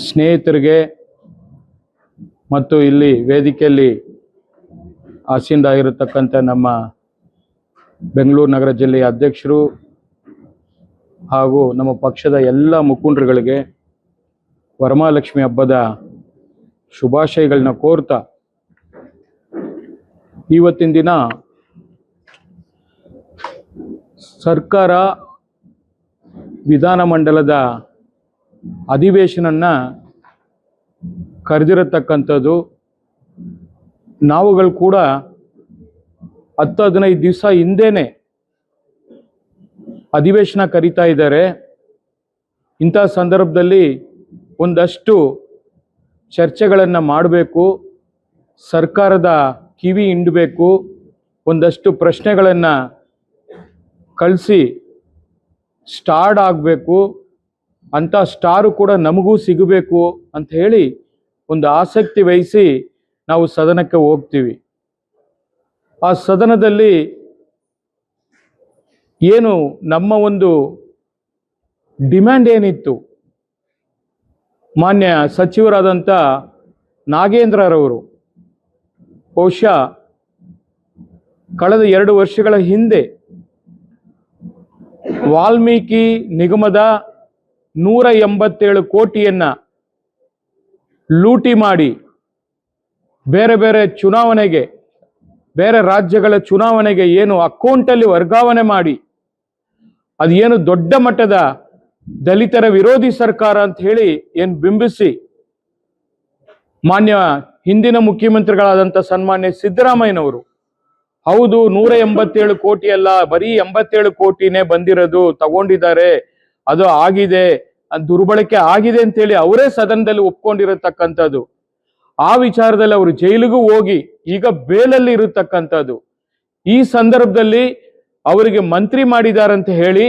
ಸ್ನೇಹಿತರಿಗೆ ಮತ್ತು ಇಲ್ಲಿ ವೇದಿಕೆಯಲ್ಲಿ ಆಸೀನರಾಗಿರತಕ್ಕಂಥ ನಮ್ಮ ಬೆಂಗಳೂರು ನಗರ ಜಿಲ್ಲೆಯ ಅಧ್ಯಕ್ಷರು ಹಾಗೂ ನಮ್ಮ ಪಕ್ಷದ ಎಲ್ಲ ಮುಖಂಡರುಗಳಿಗೆ ವರಮಹಾಲಕ್ಷ್ಮಿ ಹಬ್ಬದ ಶುಭಾಶಯಗಳನ್ನ ಕೋರ್ತಾ ಇವತ್ತಿನ ದಿನ ಸರ್ಕಾರ ವಿಧಾನಮಂಡಲದ ಅಧಿವೇಶನನ್ನ ಕರೆದಿರತಕ್ಕಂಥದ್ದು. ನಾವುಗಳು ಕೂಡ 10-15 ದಿವಸ ಹಿಂದೆನೇ ಅಧಿವೇಶನ ಕರೀತಾ ಇದ್ದಾರೆ. ಇಂಥ ಸಂದರ್ಭದಲ್ಲಿ ಒಂದಷ್ಟು ಚರ್ಚೆಗಳನ್ನು ಮಾಡಬೇಕು, ಸರ್ಕಾರದ ಕಿವಿ ಹಿಂಡಬೇಕು, ಒಂದಷ್ಟು ಪ್ರಶ್ನೆಗಳನ್ನು ಕಳಿಸಿ ಸ್ಟಾರ್ಟ್ ಆಗಬೇಕು, ಅಂಥ ಸ್ಟಾರು ಕೂಡ ನಮಗೂ ಸಿಗಬೇಕು ಅಂತ ಹೇಳಿ ಒಂದು ಆಸಕ್ತಿ ವಹಿಸಿ ನಾವು ಸದನಕ್ಕೆ ಹೋಗ್ತೀವಿ. ಆ ಸದನದಲ್ಲಿ ಏನು ನಮ್ಮ ಒಂದು ಡಿಮ್ಯಾಂಡ್ ಏನಿತ್ತು, ಮಾನ್ಯ ಸಚಿವರಾದಂಥ ನಾಗೇಂದ್ರರವರು ಬಹುಶಃ ಕಳೆದ 2 ವರ್ಷಗಳ ಹಿಂದೆ ವಾಲ್ಮೀಕಿ ನಿಗಮದ 187 ಕೋಟಿಯನ್ನು ಲೂಟಿ ಮಾಡಿ ಬೇರೆ ಬೇರೆ ಚುನಾವಣೆಗೆ, ಬೇರೆ ರಾಜ್ಯಗಳ ಚುನಾವಣೆಗೆ ಏನು ಅಕೌಂಟಲ್ಲಿ ವರ್ಗಾವಣೆ ಮಾಡಿ ಅದೇನು ದೊಡ್ಡ ಮಟ್ಟದ ದಲಿತರ ವಿರೋಧಿ ಸರ್ಕಾರ ಅಂತ ಹೇಳಿ ಏನು ಬಿಂಬಿಸಿ ಮಾನ್ಯ ಹಿಂದಿನ ಮುಖ್ಯಮಂತ್ರಿಗಳಾದಂಥ ಸನ್ಮಾನ್ಯ ಸಿದ್ದರಾಮಯ್ಯನವರು ಹೌದು 187 ಕೋಟಿ ಅಲ್ಲ, ಬರೀ 87 ಕೋಟಿನೇ ಬಂದಿರೋದು, ತಗೊಂಡಿದ್ದಾರೆ, ಅದು ಆಗಿದೆ, ದುರ್ಬಳಕೆ ಆಗಿದೆ ಅಂತೇಳಿ ಅವರೇ ಸದನದಲ್ಲಿ ಒಪ್ಕೊಂಡಿರತಕ್ಕಂಥದ್ದು. ಆ ವಿಚಾರದಲ್ಲಿ ಅವರು ಜೈಲಿಗೂ ಹೋಗಿ ಈಗ ಬೇಲಲ್ಲಿ ಇರತಕ್ಕಂಥದ್ದು. ಈ ಸಂದರ್ಭದಲ್ಲಿ ಅವರಿಗೆ ಮಂತ್ರಿ ಮಾಡಿದಾರಂತ ಹೇಳಿ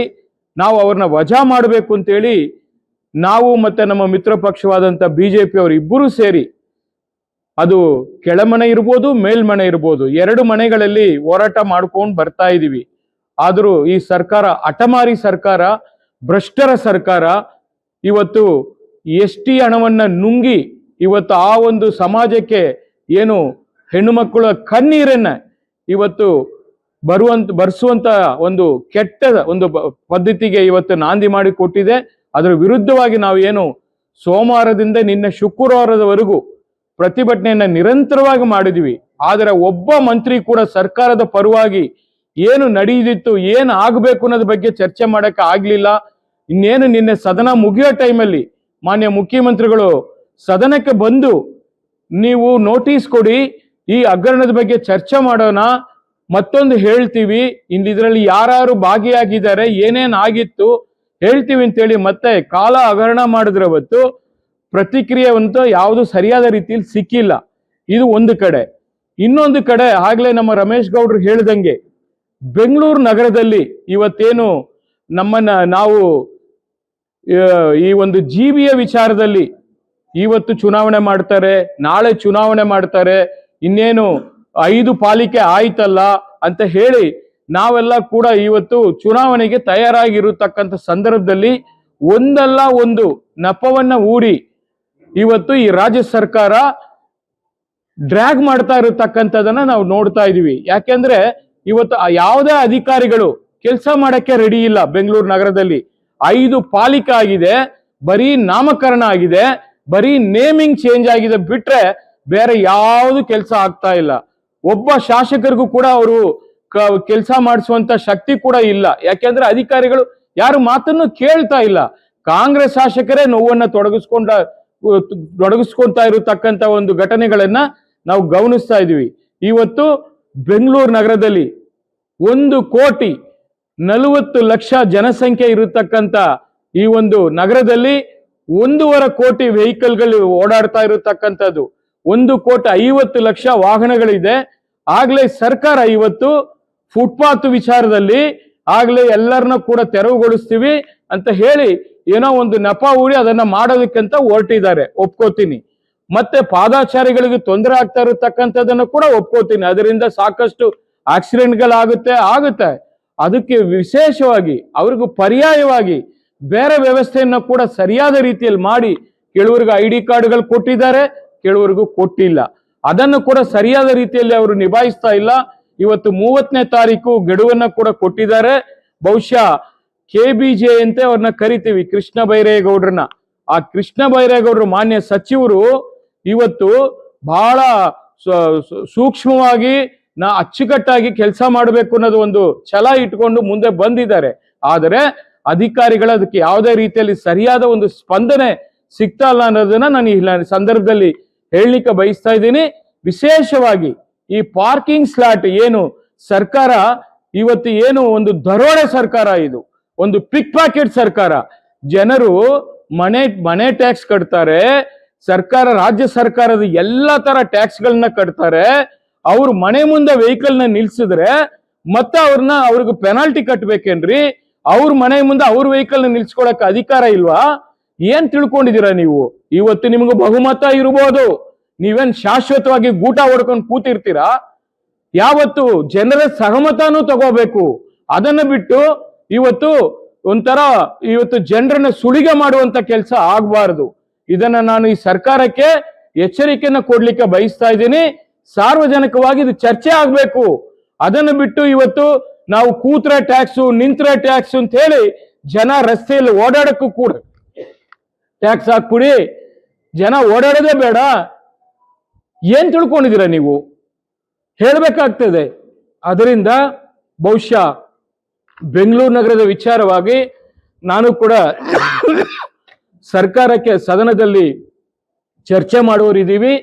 ನಾವು ಅವ್ರನ್ನ ವಜಾ ಮಾಡಬೇಕು ಅಂತೇಳಿ ನಾವು ಮತ್ತೆ ನಮ್ಮ ಮಿತ್ರ ಪಕ್ಷವಾದಂಥ BJP ಅವರು ಇಬ್ಬರೂ ಸೇರಿ, ಅದು ಕೆಳಮನೆ ಇರ್ಬೋದು ಮೇಲ್ಮನೆ ಇರ್ಬೋದು, 2 ಮನೆಗಳಲ್ಲಿ ಹೋರಾಟ ಮಾಡ್ಕೊಂಡು ಬರ್ತಾ ಇದ್ದೀವಿ. ಆದರೂ ಈ ಸರ್ಕಾರ ಹಠಮಾರಿ ಸರ್ಕಾರ, ಭ್ರಷ್ಟರ ಸರ್ಕಾರ ಇವತ್ತು ST ಹಣವನ್ನ ನುಂಗಿ ಇವತ್ತು ಆ ಒಂದು ಸಮಾಜಕ್ಕೆ ಏನು ಹೆಣ್ಣು ಮಕ್ಕಳ ಕಣ್ಣೀರನ್ನ ಇವತ್ತು ಬರ್ಸುವಂತ ಒಂದು ಕೆಟ್ಟ ಒಂದು ಪದ್ಧತಿಗೆ ಇವತ್ತು ನಾಂದಿ ಮಾಡಿ ಕೊಟ್ಟಿದೆ. ಅದರ ವಿರುದ್ಧವಾಗಿ ನಾವು ಏನು ಸೋಮವಾರದಿಂದ ನಿನ್ನೆ ಶುಕ್ರವಾರದವರೆಗೂ ಪ್ರತಿಭಟನೆಯನ್ನ ನಿರಂತರವಾಗಿ ಮಾಡಿದ್ವಿ. ಆದರೆ ಒಬ್ಬ ಮಂತ್ರಿ ಕೂಡ ಸರ್ಕಾರದ ಪರವಾಗಿ ಏನು ನಡೆಯಿತು, ಏನು ಆಗಬೇಕು ಅನ್ನೋದ್ರ ಬಗ್ಗೆ ಚರ್ಚೆ ಮಾಡಕ್ಕೆ ಆಗ್ಲಿಲ್ಲ. ಇನ್ನೇನು ನಿನ್ನೆ ಸದನ ಮುಗಿಯೋ ಟೈಮಲ್ಲಿ ಮಾನ್ಯ ಮುಖ್ಯಮಂತ್ರಿಗಳು ಸದನಕ್ಕೆ ಬಂದು ನೀವು ನೋಟಿಸ್ ಕೊಡಿ, ಈ ಹಗರಣದ ಬಗ್ಗೆ ಚರ್ಚೆ ಮಾಡೋಣ, ಮತ್ತೊಂದು ಹೇಳ್ತೀವಿ, ಇದರಲ್ಲಿ ಯಾರು ಭಾಗಿಯಾಗಿದ್ದಾರೆ, ಏನೇನ್ ಆಗಿತ್ತು ಹೇಳ್ತೀವಿ ಅಂತೇಳಿ ಮತ್ತೆ ಕಾಲ ಹಗರಣ ಮಾಡಿದ್ರೆ ಹೊತ್ತು ಪ್ರತಿಕ್ರಿಯೆವಂತೂ ಯಾವುದು ಸರಿಯಾದ ರೀತಿಯಲ್ಲಿ ಸಿಕ್ಕಿಲ್ಲ. ಇದು ಒಂದು ಕಡೆ. ಇನ್ನೊಂದು ಕಡೆ ಆಗ್ಲೇ ನಮ್ಮ ರಮೇಶ್ ಗೌಡ್ರು ಹೇಳ್ದಂಗೆ ಬೆಂಗಳೂರು ನಗರದಲ್ಲಿ ಇವತ್ತೇನು ನಮ್ಮನ್ನ ನಾವು ಈ ಒಂದು ಜೀವಿಯ ವಿಚಾರದಲ್ಲಿ ಇವತ್ತು ಚುನಾವಣೆ ಮಾಡ್ತಾರೆ, ನಾಳೆ ಚುನಾವಣೆ ಮಾಡ್ತಾರೆ, ಇನ್ನೇನು 5 ಪಾಲಿಕೆ ಆಯ್ತಲ್ಲ ಅಂತ ಹೇಳಿ ನಾವೆಲ್ಲ ಕೂಡ ಇವತ್ತು ಚುನಾವಣೆಗೆ ತಯಾರಾಗಿರತಕ್ಕಂಥ ಸಂದರ್ಭದಲ್ಲಿ ಒಂದಲ್ಲ ಒಂದು ನೆಪವನ್ನ ಹೂಡಿ ಇವತ್ತು ಈ ರಾಜ್ಯ ಸರ್ಕಾರ ಡ್ರ್ಯಾಗ್ ಮಾಡ್ತಾ ಇರತಕ್ಕಂಥದನ್ನ ನಾವು ನೋಡ್ತಾ ಇದೀವಿ. ಯಾಕೆಂದ್ರೆ ಇವತ್ತು ಯಾವುದೇ ಅಧಿಕಾರಿಗಳು ಕೆಲಸ ಮಾಡಕ್ಕೆ ರೆಡಿ ಇಲ್ಲ. ಬೆಂಗಳೂರು ನಗರದಲ್ಲಿ 5 ಪಾಲಿಕೆ ಆಗಿದೆ, ಬರೀ ನಾಮಕರಣ ಆಗಿದೆ, ಬರೀ ನೇಮಿಂಗ್ ಚೇಂಜ್ ಆಗಿದೆ ಬಿಟ್ರೆ ಬೇರೆ ಯಾವುದು ಕೆಲಸ ಆಗ್ತಾ ಇಲ್ಲ. ಒಬ್ಬ ಶಾಸಕರಿಗೂ ಕೂಡ ಅವರು ಕೆಲಸ ಮಾಡಿಸುವಂತ ಶಕ್ತಿ ಕೂಡ ಇಲ್ಲ. ಯಾಕೆಂದ್ರೆ ಅಧಿಕಾರಿಗಳು ಯಾರು ಮಾತನ್ನು ಕೇಳ್ತಾ ಇಲ್ಲ. ಕಾಂಗ್ರೆಸ್ ಶಾಸಕರೇ ನೋವನ್ನ ತೊಡಗಿಸ್ಕೊಂತಾ ಇರತಕ್ಕಂತ ಒಂದು ಘಟನೆಗಳನ್ನ ನಾವು ಗಮನಿಸ್ತಾ ಇದೀವಿ. ಇವತ್ತು ಬೆಂಗಳೂರು ನಗರದಲ್ಲಿ 1,40,00,000 ಜನಸಂಖ್ಯೆ ಇರತಕ್ಕಂತ ಈ ಒಂದು ನಗರದಲ್ಲಿ 1.5 ಕೋಟಿ ವೆಹಿಕಲ್ಗಳು ಓಡಾಡ್ತಾ ಇರತಕ್ಕಂಥದ್ದು, 1,50,00,000 ವಾಹನಗಳಿದೆ. ಆಗ್ಲೇ ಸರ್ಕಾರ ಇವತ್ತು ಫುಟ್ಪಾತ್ ವಿಚಾರದಲ್ಲಿ ಆಗ್ಲೇ ಎಲ್ಲರನ್ನ ಕೂಡ ತೆರವುಗೊಳಿಸ್ತೀವಿ ಅಂತ ಹೇಳಿ ಏನೋ ಒಂದು ನೆಪ ಹೂಡಿ ಅದನ್ನ ಮಾಡೋದಕ್ಕಂತ ಹೊರಟಿದ್ದಾರೆ, ಒಪ್ಕೋತೀನಿ. ಮತ್ತೆ ಪಾದಾಚಾರಿಗಳಿಗೆ ತೊಂದರೆ ಆಗ್ತಾ ಇರತಕ್ಕಂಥದ್ದನ್ನು ಕೂಡ ಒಪ್ಕೋತೀನಿ. ಅದರಿಂದ ಸಾಕಷ್ಟು ಆಕ್ಸಿಡೆಂಟ್ಗಳಾಗುತ್ತೆ. ಅದಕ್ಕೆ ವಿಶೇಷವಾಗಿ ಅವ್ರಿಗೂ ಪರ್ಯಾಯವಾಗಿ ಬೇರೆ ವ್ಯವಸ್ಥೆಯನ್ನು ಕೂಡ ಸರಿಯಾದ ರೀತಿಯಲ್ಲಿ ಮಾಡಿ ಕೆಲವರಿಗೆ ID ಕಾರ್ಡ್ಗಳು ಕೊಟ್ಟಿದ್ದಾರೆ, ಕೆಲವರಿಗೂ ಕೊಟ್ಟಿಲ್ಲ. ಅದನ್ನು ಕೂಡ ಸರಿಯಾದ ರೀತಿಯಲ್ಲಿ ಅವರು ನಿಭಾಯಿಸ್ತಾ ಇಲ್ಲ. ಇವತ್ತು 30ನೇ ತಾರೀಕು ಗಡುವನ್ನ ಕೂಡ ಕೊಟ್ಟಿದ್ದಾರೆ. ಬಹುಶಃ KBJ ಅಂತ ಅವ್ರನ್ನ ಕರಿತೀವಿ, ಕೃಷ್ಣ ಬೈರೇಗೌಡ್ರನ್ನ. ಆ ಕೃಷ್ಣ ಬೈರೇಗೌಡರು ಮಾನ್ಯ ಸಚಿವರು ಇವತ್ತು ಬಹಳ ಸೂಕ್ಷ್ಮವಾಗಿ ಅಚ್ಚುಕಟ್ಟಾಗಿ ಕೆಲಸ ಮಾಡಬೇಕು ಅನ್ನೋದು ಒಂದು ಛಲ ಇಟ್ಕೊಂಡು ಮುಂದೆ ಬಂದಿದ್ದಾರೆ. ಆದರೆ ಅಧಿಕಾರಿಗಳು ಅದಕ್ಕೆ ಯಾವುದೇ ರೀತಿಯಲ್ಲಿ ಸರಿಯಾದ ಒಂದು ಸ್ಪಂದನೆ ಸಿಗ್ತಾ ಇಲ್ಲ ಅನ್ನೋದನ್ನ ನಾನು ಈ ಸಂದರ್ಭದಲ್ಲಿ ಹೇಳಲಿಕ್ಕೆ ಬಯಸ್ತಾ ಇದ್ದೀನಿ. ವಿಶೇಷವಾಗಿ ಈ ಪಾರ್ಕಿಂಗ್ ಸ್ಲಾಟ್ ಏನು ಸರ್ಕಾರ ಇವತ್ತು ಏನು ಒಂದು ದರೋಡೆ ಸರ್ಕಾರ, ಇದು ಒಂದು ಪಿಕ್ ಪಾಕೆಟ್ ಸರ್ಕಾರ. ಜನರು ಮನೆ ಟ್ಯಾಕ್ಸ್ ಕಟ್ತಾರೆ, ಸರ್ಕಾರ ರಾಜ್ಯ ಸರ್ಕಾರದ ಎಲ್ಲಾ ತರ ಟ್ಯಾಕ್ಸ್ ಗಳನ್ನ ಕಟ್ತಾರೆ. ಅವ್ರ ಮನೆ ಮುಂದೆ ವೆಹಿಕಲ್ ನ ನಿಲ್ಸಿದ್ರೆ ಮತ್ತೆ ಅವ್ರಿಗೆ ಪೆನಾಲ್ಟಿ ಕಟ್ಬೇಕೇನ್ರಿ? ಅವ್ರ ಮನೆ ಮುಂದೆ ಅವ್ರ ವೆಹಿಕಲ್ ನ ನಿಲ್ಸ್ಕೊಳಕ್ ಅಧಿಕಾರ ಇಲ್ವಾ? ಏನ್ ತಿಳ್ಕೊಂಡಿದ್ದೀರಾ ನೀವು? ಇವತ್ತು ನಿಮ್ಗೆ ಬಹುಮತ ಇರ್ಬೋದು, ನೀವೇನ್ ಶಾಶ್ವತವಾಗಿ ಗೂಟ ಹೊಡ್ಕೊಂಡು ಕೂತಿರ್ತೀರಾ? ಯಾವತ್ತು ಜನರ ಸಹಮತನೂ ತಗೋಬೇಕು. ಅದನ್ನ ಬಿಟ್ಟು ಇವತ್ತು ಜನರನ್ನ ಸುಳಿಗೆ ಮಾಡುವಂತ ಕೆಲಸ ಆಗ್ಬಾರ್ದು. ಇದನ್ನ ನಾನು ಈ ಸರ್ಕಾರಕ್ಕೆ ಎಚ್ಚರಿಕೆಯನ್ನ ಕೊಡ್ಲಿಕ್ಕೆ ಬಯಸ್ತಾ ಇದ್ದೀನಿ. ಸಾರ್ವಜನಿಕವಾಗಿ ಇದು ಚರ್ಚೆ ಆಗ್ಬೇಕು. ಅದನ್ನು ಬಿಟ್ಟು ಇವತ್ತು ನಾವು ಕೂತ್ರೆ ಟ್ಯಾಕ್ಸು, ನಿಂತ್ರೆ ಟ್ಯಾಕ್ಸ್ ಅಂತ ಹೇಳಿ ಜನ ರಸ್ತೆಯಲ್ಲಿ ಓಡಾಡಕ್ಕೂ ಕೂಡ ಟ್ಯಾಕ್ಸ್ ಹಾಕ್ಬಿಡಿ, ಜನ ಓಡಾಡೋದೇ ಬೇಡ. ಏನ್ ತಿಳ್ಕೊಂಡಿದ್ದೀರಾ ನೀವು? ಹೇಳ್ಬೇಕಾಗ್ತದೆ. ಅದರಿಂದ ಬಹುಶಃ ಬೆಂಗಳೂರು ನಗರದ ವಿಚಾರವಾಗಿ ನಾನು ಕೂಡ ಸರ್ಕಾರಕ್ಕೆ ಸದನದಲ್ಲಿ ಚರ್ಚೆ ಮಾಡುವರಿದ್ದೀವಿ.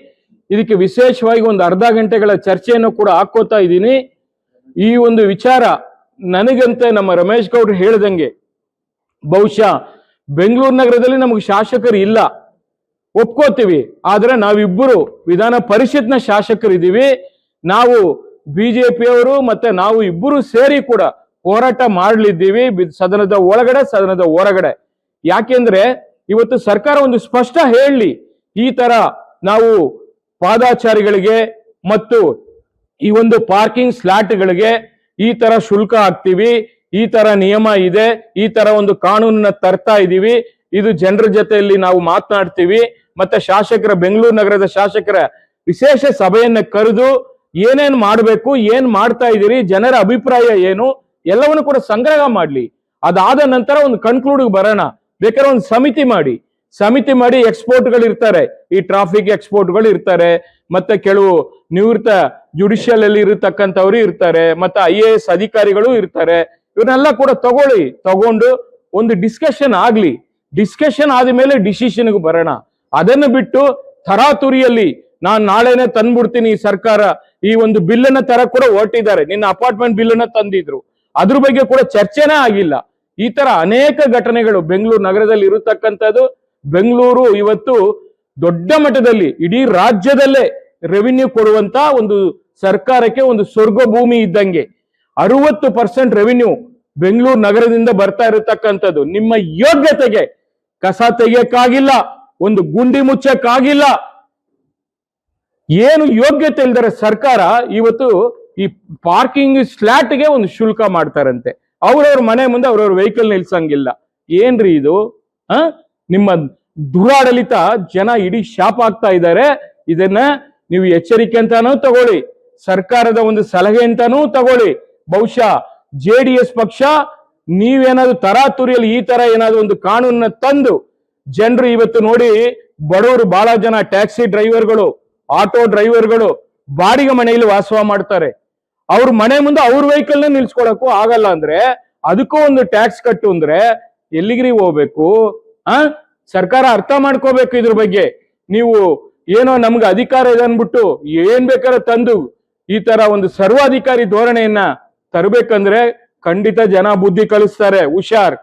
ಇದಕ್ಕೆ ವಿಶೇಷವಾಗಿ ಒಂದು ಅರ್ಧ ಗಂಟೆಗಳ ಚರ್ಚೆಯನ್ನು ಕೂಡ ಹಾಕೋತಾ ಇದ್ದೀನಿ. ಈ ಒಂದು ವಿಚಾರ ನನಗಂತೆ ನಮ್ಮ ರಮೇಶ್ ಗೌಡ್ರು ಹೇಳ್ದಂಗೆ ಬಹುಶಃ ಬೆಂಗಳೂರು ನಗರದಲ್ಲಿ ನಮಗೆ ಶಾಸಕರು ಇಲ್ಲ, ಒಪ್ಕೋತೀವಿ. ಆದ್ರೆ ನಾವಿಬ್ಬರು ವಿಧಾನ ಪರಿಷತ್ನ ಶಾಸಕರಿದ್ದೀವಿ. ನಾವು ಬಿಜೆಪಿಯವರು ಮತ್ತೆ ನಾವು ಇಬ್ಬರು ಸೇರಿ ಕೂಡ ಹೋರಾಟ ಮಾಡಲಿದ್ದೀವಿ, ಸದನದ ಒಳಗಡೆ ಸದನದ ಹೊರಗಡೆ. ಯಾಕೆಂದ್ರೆ ಇವತ್ತು ಸರ್ಕಾರ ಒಂದು ಸ್ಪಷ್ಟ ಹೇಳಲಿ, ಈ ತರ ನಾವು ಪಾದಾಚಾರಿಗಳಿಗೆ ಮತ್ತು ಈ ಒಂದು ಪಾರ್ಕಿಂಗ್ ಸ್ಲಾಟ್ಗಳಿಗೆ ಈ ತರ ಶುಲ್ಕ ಹಾಕ್ತೀವಿ, ಈ ತರ ನಿಯಮ ಇದೆ, ಈ ತರ ಒಂದು ಕಾನೂನನ್ನ ತರ್ತಾ ಇದೀವಿ, ಇದು ಜನರ ಜೊತೆಯಲ್ಲಿ ನಾವು ಮಾತನಾಡ್ತೀವಿ. ಮತ್ತೆ ಬೆಂಗಳೂರು ನಗರದ ಶಾಸಕರ ವಿಶೇಷ ಸಭೆಯನ್ನ ಕರೆದು ಏನೇನ್ ಮಾಡ್ಬೇಕು, ಏನ್ ಮಾಡ್ತಾ ಇದೀರಿ, ಜನರ ಅಭಿಪ್ರಾಯ ಏನು ಎಲ್ಲವನ್ನು ಕೂಡ ಸಂಗ್ರಹ ಮಾಡ್ಲಿ. ಅದಾದ ನಂತರ ಒಂದು ಕನ್ಕ್ಲೂಡ್ ಬರೋಣ. ಬೇಕಾದ್ರೆ ಒಂದು ಸಮಿತಿ ಮಾಡಿ ಎಕ್ಸ್ಪೋರ್ಟ್ಗಳು ಇರ್ತಾರೆ, ಈ ಟ್ರಾಫಿಕ್ ಎಕ್ಸ್ಪೋರ್ಟ್ಗಳು ಇರ್ತಾರೆ, ಮತ್ತೆ ಕೆಲವು ನಿವೃತ್ತ ಜುಡಿಷಿಯಲ್ ಅಲ್ಲಿ ಇರತಕ್ಕಂಥವ್ರು ಇರ್ತಾರೆ, ಮತ್ತೆ IAS ಅಧಿಕಾರಿಗಳು ಇರ್ತಾರೆ. ಇವನ್ನೆಲ್ಲ ಕೂಡ ತಗೊಂಡು ಒಂದು ಡಿಸ್ಕಷನ್ ಆಗ್ಲಿ. ಡಿಸ್ಕಷನ್ ಆದ್ಮೇಲೆ ಡಿಸಿಷನ್ಗೆ ಬರೋಣ. ಅದನ್ನು ಬಿಟ್ಟು ತರಾತುರಿಯಲ್ಲಿ ನಾನು ನಾಳೆನೆ ತಂದ್ಬಿಡ್ತೀನಿ, ಸರ್ಕಾರ ಈ ಒಂದು ಬಿಲ್ಲನ್ನ ತರ ಕೂಡ ಹೊರಟಿದ್ದಾರೆ. ನಿನ್ನ ಅಪಾರ್ಟ್ಮೆಂಟ್ ಬಿಲ್ಲನ್ನ ತಂದಿದ್ರು, ಅದ್ರ ಬಗ್ಗೆ ಕೂಡ ಚರ್ಚೆನೇ ಆಗಿಲ್ಲ. ಈ ತರ ಅನೇಕ ಘಟನೆಗಳು ಬೆಂಗಳೂರು ನಗರದಲ್ಲಿ ಇರತಕ್ಕಂಥದ್ದು. ಬೆಂಗಳೂರು ಇವತ್ತು ದೊಡ್ಡ ಮಟ್ಟದಲ್ಲಿ ಇಡೀ ರಾಜ್ಯದಲ್ಲೇ ರೆವಿನ್ಯೂ ಕೊಡುವಂತ ಒಂದು ಸರ್ಕಾರಕ್ಕೆ ಒಂದು ಸ್ವರ್ಗ ಭೂಮಿ ಇದ್ದಂಗೆ. 60% ರೆವಿನ್ಯೂ ಬೆಂಗಳೂರು ನಗರದಿಂದ ಬರ್ತಾ ಇರತಕ್ಕಂಥದ್ದು. ನಿಮ್ಮ ಯೋಗ್ಯತೆಗೆ ಕಸ ತೆಗಿಯಕ್ಕಾಗಿಲ್ಲ, ಒಂದು ಗುಂಡಿ ಮುಚ್ಚಕ್ಕಾಗಿಲ್ಲ. ಏನು ಯೋಗ್ಯತೆ ಇಲ್ದರೆ ಸರ್ಕಾರ ಇವತ್ತು ಈ ಪಾರ್ಕಿಂಗ್ ಸ್ಲಾಟ್ಗೆ ಒಂದು ಶುಲ್ಕ ಮಾಡ್ತಾರಂತೆ. ಅವ್ರವ್ರ ಮನೆ ಮುಂದೆ ಅವ್ರವ್ರ ವೆಹಿಕಲ್ ನಿಲ್ಸಂಗಿಲ್ಲ. ಏನ್ರಿ ಇದು? ನಿಮ್ಮ ದುರಾಡಳಿತ ಜನ ಇಡೀ ಶಾಪ್ ಆಗ್ತಾ ಇದ್ದಾರೆ. ಇದನ್ನ ನೀವು ಎಚ್ಚರಿಕೆ ಅಂತಾನೂ ತಗೊಳ್ಳಿ, ಸರ್ಕಾರದ ಒಂದು ಸಲಹೆ ಅಂತಾನೂ ತಗೊಳ್ಳಿ. ಬಹುಶಃ JDS ಪಕ್ಷ ನೀವೇನಾದ್ರು ತರಾತುರಿಯಲ್ಲಿ ಈ ತರ ಏನಾದ್ರು ಒಂದು ಕಾನೂನನ್ನ ತಂದು ಜನರು ಇವತ್ತು ನೋಡಿ, ಬಡವರು ಬಹಳ ಜನ ಟ್ಯಾಕ್ಸಿ ಡ್ರೈವರ್ಗಳು, ಆಟೋ ಡ್ರೈವರ್ಗಳು ಬಾಡಿಗೆ ಮನೆಯಲ್ಲಿ ವಾಸ ಮಾಡ್ತಾರೆ. ಅವ್ರ ಮನೆ ಮುಂದೆ ಅವ್ರ ವೆಹಿಕಲ್ ನ ನಿಲ್ಸ್ಕೊಳಕ್ಕೂ ಆಗಲ್ಲ ಅಂದ್ರೆ ಅದಕ್ಕೂ ಒಂದು ಟ್ಯಾಕ್ಸ್ ಕಟ್ಟು ಅಂದ್ರೆ ಎಲ್ಲಿಗ್ರಿ ಹೋಗ್ಬೇಕು? ಸರ್ಕಾರ ಅರ್ಥ ಮಾಡ್ಕೋಬೇಕು ಇದ್ರ ಬಗ್ಗೆ. ನೀವು ಏನೋ ನಮ್ಗೆ ಅಧಿಕಾರ ಇದೆ ಅನ್ಬಿಟ್ಟು ಏನ್ ಬೇಕಾದ್ರೆ ತಂದು ಈ ತರ ಒಂದು ಸರ್ವಾಧಿಕಾರಿ ಧೋರಣೆಯನ್ನ ತರಬೇಕಂದ್ರೆ ಖಂಡಿತ ಜನ ಬುದ್ಧಿ ಕಲಿಸ್ತಾರೆ. ಹುಷಾರ್.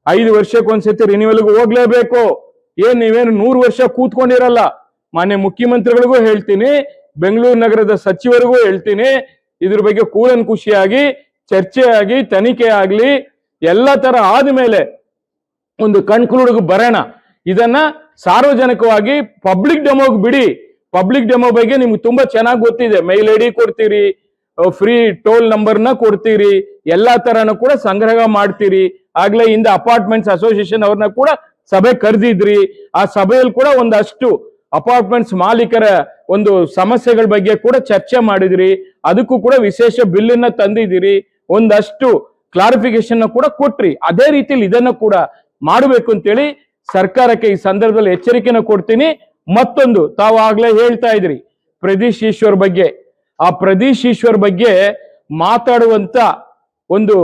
5 ವರ್ಷಕ್ಕೊಂದ್ಸತಿ ರಿನ್ಯೂವಲ್ಗೆ ಹೋಗ್ಲೇಬೇಕು. ನೀವೇನು 100 ವರ್ಷ ಕೂತ್ಕೊಂಡಿರಲ್ಲ. ಮಾನ್ಯ ಮುಖ್ಯಮಂತ್ರಿಗಳಿಗೂ ಹೇಳ್ತೀನಿ, ಬೆಂಗಳೂರು ನಗರದ ಸಚಿವರಿಗೂ ಹೇಳ್ತೀನಿ, ಇದ್ರ ಬಗ್ಗೆ ಕೂಲಂಕುಷಿಯಾಗಿ ಚರ್ಚೆ ಆಗಿ ತನಿಖೆ ಆಗ್ಲಿ, ಎಲ್ಲ ತರ ಆದ್ಮೇಲೆ ಒಂದು ಕನ್ಕ್ಲೂಡ್ಗೆ ಬರೋಣ. ಇದನ್ನ ಸಾರ್ವಜನಿಕವಾಗಿ ಪಬ್ಲಿಕ್ ಡೆಮೋಗ್ ಬಿಡಿ. ಪಬ್ಲಿಕ್ ಡೆಮೋ ಬಗ್ಗೆ ನಿಮ್ಗೆ ತುಂಬಾ ಚೆನ್ನಾಗಿ ಗೊತ್ತಿದೆ. ಮೇಲ್ ID ಕೊಡ್ತೀರಿ, ಫ್ರೀ ಟೋಲ್ ನಂಬರ್ನ ಕೊಡ್ತೀರಿ, ಎಲ್ಲಾ ತರನು ಕೂಡ ಸಂಗ್ರಹ ಮಾಡ್ತೀರಿ. ಆಗ್ಲೇ ಹಿಂದೆ ಅಪಾರ್ಟ್ಮೆಂಟ್ಸ್ ಅಸೋಸಿಯೇಷನ್ ಅವ್ರನ್ನ ಕೂಡ ಸಭೆ ಕರೆದಿದ್ರಿ. ಆ ಸಭೆಯಲ್ಲಿ ಕೂಡ ಒಂದಷ್ಟು ಅಪಾರ್ಟ್ಮೆಂಟ್ಸ್ ಮಾಲೀಕರ ಒಂದು ಸಮಸ್ಯೆಗಳ ಬಗ್ಗೆ ಕೂಡ ಚರ್ಚೆ ಮಾಡಿದ್ರಿ. ಅದಕ್ಕೂ ಕೂಡ ವಿಶೇಷ ಬಿಲ್ಲನ್ನ ತಂದಿದ್ದೀರಿ, ಒಂದಷ್ಟು ಕ್ಲಾರಿಫಿಕೇಶನ್ ಕೂಡ ಕೊಟ್ರಿ. ಅದೇ ರೀತಿಯಲ್ಲಿ ಇದನ್ನ ಕೂಡ ಮಾಡಬೇಕು ಅಂತೇಳಿ ಸರ್ಕಾರಕ್ಕೆ ಈ ಸಂದರ್ಭದಲ್ಲಿ ಎಚ್ಚರಿಕೆನ ಕೊಡ್ತೀನಿ. ಮತ್ತೊಂದು, ತಾವು ಆಗ್ಲೇ ಹೇಳ್ತಾ ಇದ್ರಿ ಪ್ರದೀಶ್ ಈಶ್ವರ್ ಬಗ್ಗೆ. ಆ ಪ್ರದೀಶ್ ಈಶ್ವರ್ ಬಗ್ಗೆ ಮಾತಾಡುವಂತ ಒಂದು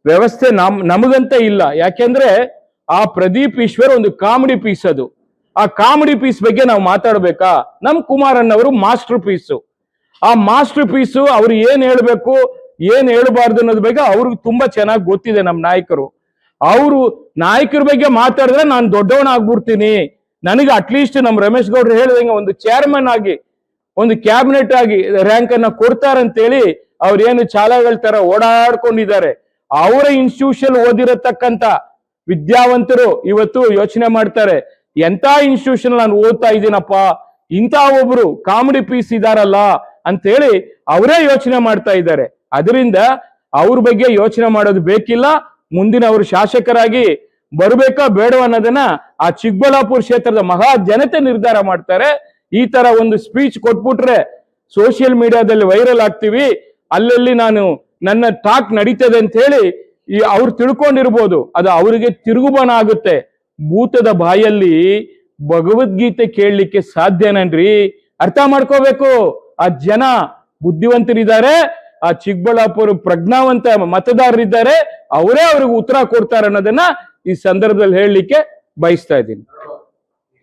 ವ್ಯವಸ್ಥೆ ನಮಗಂತ ಇಲ್ಲ. ಯಾಕೆಂದ್ರೆ ಆ ಪ್ರದೀಪ್ ಈಶ್ವರ್ ಒಂದು ಕಾಮಿಡಿ ಪೀಸ್. ಅದು ಆ ಕಾಮಿಡಿ ಪೀಸ್ ಬಗ್ಗೆ ನಾವು ಮಾತಾಡ್ಬೇಕಾ? ನಮ್ ಕುಮಾರಣ್ಣ ಅವರು ಮಾಸ್ಟರ್ ಪೀಸು. ಆ ಮಾಸ್ಟರ್ ಪೀಸು ಅವ್ರು ಏನ್ ಹೇಳ್ಬೇಕು ಏನ್ ಹೇಳ್ಬಾರ್ದು ಅನ್ನೋದ್ ಬಗ್ಗೆ ಅವ್ರಿಗೆ ತುಂಬಾ ಚೆನ್ನಾಗಿ ಗೊತ್ತಿದೆ. ನಮ್ ನಾಯಕರು, ಅವರು ನಾಯಕರ ಬಗ್ಗೆ ಮಾತಾಡಿದ್ರೆ ನಾನು ದೊಡ್ಡವನಾಗ್ಬಿಡ್ತೀನಿ, ನನಗೆ ಅಟ್ಲೀಸ್ಟ್ ನಮ್ ರಮೇಶ್ ಗೌಡ್ರು ಹೇಳಿದಂಗೆ ಒಂದು ಚೇರ್ಮನ್ ಆಗಿ ಒಂದು ಕ್ಯಾಬಿನೆಟ್ ಆಗಿ ರ್ಯಾಂಕ್ ಅನ್ನ ಕೊಡ್ತಾರಂತೇಳಿ ಅವ್ರೇನು ಚಾಲಗಳ ತರ ಓಡಾಡ್ಕೊಂಡಿದ್ದಾರೆ. ಅವರ ಇನ್ಸ್ಟಿಟ್ಯೂಷನ್ ಓದಿರತಕ್ಕಂತ ವಿದ್ಯಾವಂತರು ಇವತ್ತು ಯೋಚನೆ ಮಾಡ್ತಾರೆ, ಎಂತ ಇನ್ಸ್ಟಿಟ್ಯೂಷನ್ ನಾನು ಓದ್ತಾ ಇದ್ದೀನಪ್ಪ, ಇಂಥ ಒಬ್ರು ಕಾಮಿಡಿ ಪೀಸ್ ಇದಾರಲ್ಲ ಅಂತೇಳಿ ಅವರೇ ಯೋಚನೆ ಮಾಡ್ತಾ ಇದ್ದಾರೆ. ಅದರಿಂದ ಅವ್ರ ಬಗ್ಗೆ ಯೋಚನೆ ಮಾಡೋದು ಬೇಕಿಲ್ಲ. ಮುಂದಿನ ಅವರು ಶಾಸಕರಾಗಿ ಬರ್ಬೇಕಾ ಬೇಡವ ಅನ್ನೋದನ್ನ ಆ ಚಿಕ್ಕಬಳ್ಳಾಪುರ ಕ್ಷೇತ್ರದ ಮಹಾ ಜನತೆ ನಿರ್ಧಾರ ಮಾಡ್ತಾರೆ. ಈ ತರ ಒಂದು ಸ್ಪೀಚ್ ಕೊಟ್ಬಿಟ್ರೆ ಸೋಷಿಯಲ್ ಮೀಡಿಯಾದಲ್ಲಿ ವೈರಲ್ ಆಗ್ತೀವಿ, ಅಲ್ಲಲ್ಲಿ ನನ್ನ ಟಾಕ್ ನಡೀತದೆ ಅಂತ ಹೇಳಿ ಅವ್ರು ತಿಳ್ಕೊಂಡಿರ್ಬೋದು. ಅದು ಅವರಿಗೆ ತಿರುಗುಬಾಣ ಆಗುತ್ತೆ. ಭೂತದ ಬಾಯಲ್ಲಿ ಭಗವದ್ಗೀತೆ ಕೇಳಲಿಕ್ಕೆ ಸಾಧ್ಯನನ್ರಿ? ಅರ್ಥ ಮಾಡ್ಕೋಬೇಕು. ಆ ಜನ ಬುದ್ಧಿವಂತರಿದ್ದಾರೆ, ಆ ಚಿಕ್ಕಬಳ್ಳಾಪುರ ಪ್ರಜ್ಞಾವಂತ ಮತದಾರರಿದ್ದಾರೆ, ಅವರೇ ಅವ್ರಿಗೆ ಉತ್ತರ ಕೊಡ್ತಾರೆ ಅನ್ನೋದನ್ನ ಈ ಸಂದರ್ಭದಲ್ಲಿ ಹೇಳಲಿಕ್ಕೆ ಬಯಸ್ತಾ ಇದ್ದೀನಿ.